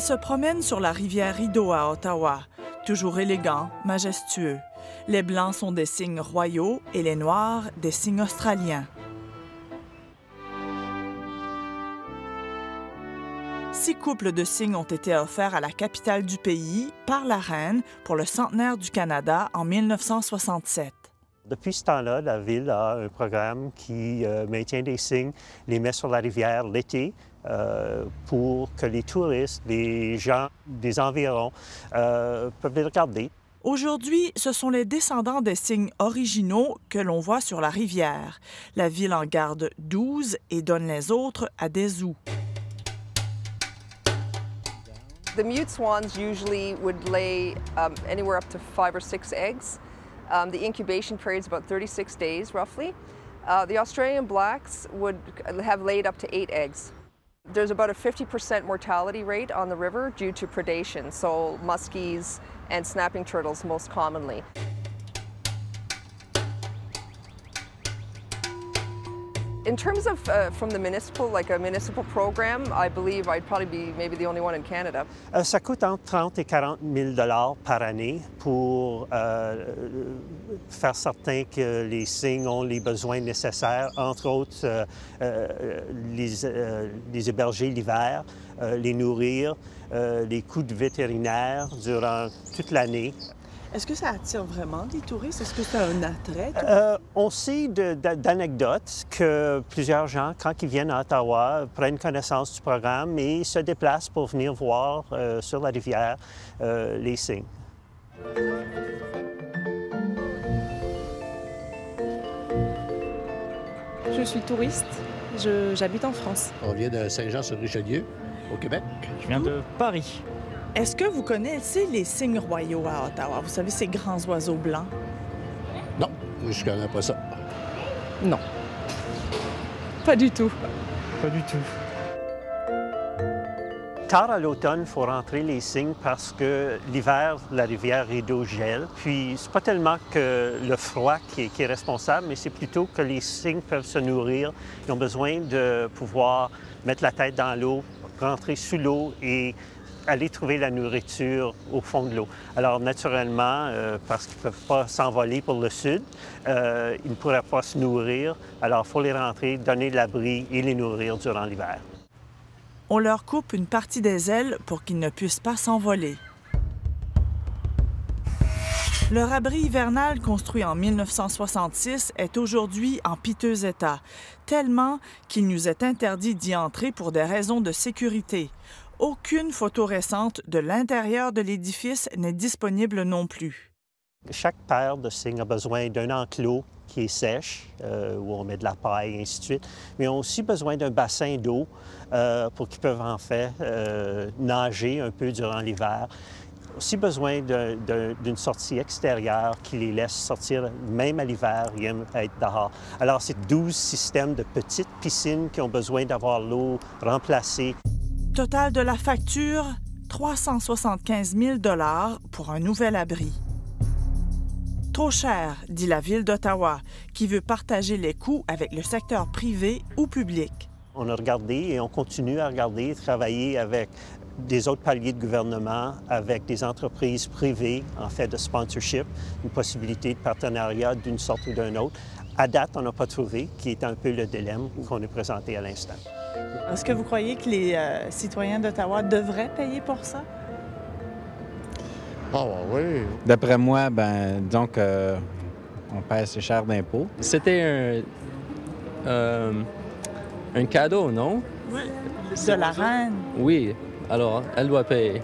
se promène sur la rivière Rideau à Ottawa, toujours élégant, majestueux. Les blancs sont des cygnes royaux et les noirs des cygnes australiens. 6 couples de cygnes ont été offerts à la capitale du pays par la reine pour le centenaire du Canada en 1967. Depuis ce temps-là, la Ville a un programme qui maintient des cygnes, les met sur la rivière l'été pour que les touristes, les gens des environs peuvent les regarder. Aujourd'hui, ce sont les descendants des cygnes originaux que l'on voit sur la rivière. La Ville en garde 12 et donne les autres à des zoos. The mute swans usually would lay anywhere up to 5 or 6 eggs. The incubation period is about 36 days, roughly. The Australian blacks would have laid up to 8 eggs. There's about a 50% mortality rate on the river due to predation, so muskies and snapping turtles most commonly. In terms of from the municipal, like a municipal program, I believe I'd probably be maybe the only one in Canada. Ça coûte entre 30 et 40 000 $ par année pour faire certain que les cygnes ont les besoins nécessaires, entre autres les héberger l'hiver, les nourrir, les coûts de vétérinaire durant toute l'année. Est-ce que ça attire vraiment des touristes? Est-ce que c'est un attrait? On sait d'anecdotes que plusieurs gens, quand ils viennent à Ottawa, prennent connaissance du programme et se déplacent pour venir voir sur la rivière les cygnes. Je suis touriste, j'habite en France. On vient de Saint-Jean-sur-Richelieu, au Québec. Je viens de Paris. Est-ce que vous connaissez les cygnes royaux à Ottawa? Vous savez, ces grands oiseaux blancs? Non, je connais pas ça. Non. Pas du tout. Pas du tout. Tard à l'automne, il faut rentrer les cygnes parce que l'hiver, la rivière Rideau gèle. Puis, c'est pas tellement que le froid qui est responsable, mais c'est plutôt que les cygnes peuvent se nourrir. Ils ont besoin de pouvoir mettre la tête dans l'eau, rentrer sous l'eau et aller trouver la nourriture au fond de l'eau. Alors, naturellement, parce qu'ils ne peuvent pas s'envoler pour le sud, ils ne pourraient pas se nourrir. Alors, il faut les rentrer, donner de l'abri et les nourrir durant l'hiver. On leur coupe une partie des ailes pour qu'ils ne puissent pas s'envoler. Leur abri hivernal, construit en 1966, est aujourd'hui en piteux état, tellement qu'il nous est interdit d'y entrer pour des raisons de sécurité. Aucune photo récente de l'intérieur de l'édifice n'est disponible non plus. Chaque paire de cygnes a besoin d'un enclos qui est sèche, où on met de la paille, et ainsi de suite. Mais ils ont aussi besoin d'un bassin d'eau pour qu'ils peuvent en fait nager un peu durant l'hiver. Aussi besoin d'une sortie extérieure qui les laisse sortir, même à l'hiver, ils aiment être dehors. Alors, c'est 12 systèmes de petites piscines qui ont besoin d'avoir l'eau remplacée. Total de la facture, 375 000 $ pour un nouvel abri. Trop cher, dit la Ville d'Ottawa, qui veut partager les coûts avec le secteur privé ou public. On a regardé et on continue à regarder, travailler avec des autres paliers de gouvernement, avec des entreprises privées, en fait, de sponsorship, une possibilité de partenariat d'une sorte ou d'une autre. À date, on n'a pas trouvé, qui est un peu le dilemme qu'on est présenté à l'instant. Est-ce que vous croyez que les citoyens d'Ottawa devraient payer pour ça? Ah oui. D'après moi, disons qu'on paie assez cher d'impôts. C'était un cadeau, non? Oui. De la reine? Oui, alors elle doit payer.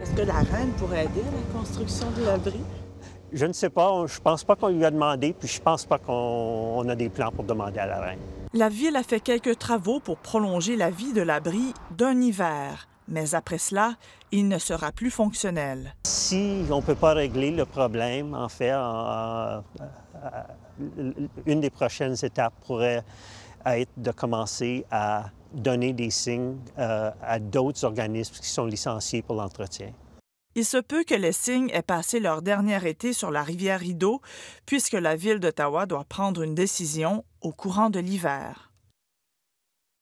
Est-ce que la reine pourrait aider à la construction de l'abri? Je ne sais pas, je pense pas qu'on lui a demandé, puis je pense pas qu'on a des plans pour demander à la reine. La Ville a fait quelques travaux pour prolonger la vie de l'abri d'un hiver. Mais après cela, il ne sera plus fonctionnel. Si on ne peut pas régler le problème, en fait, une des prochaines étapes pourrait être de commencer à donner des cygnes à d'autres organismes qui sont licenciés pour l'entretien. Il se peut que les cygnes aient passé leur dernier été sur la rivière Rideau, puisque la Ville d'Ottawa doit prendre une décision au courant de l'hiver.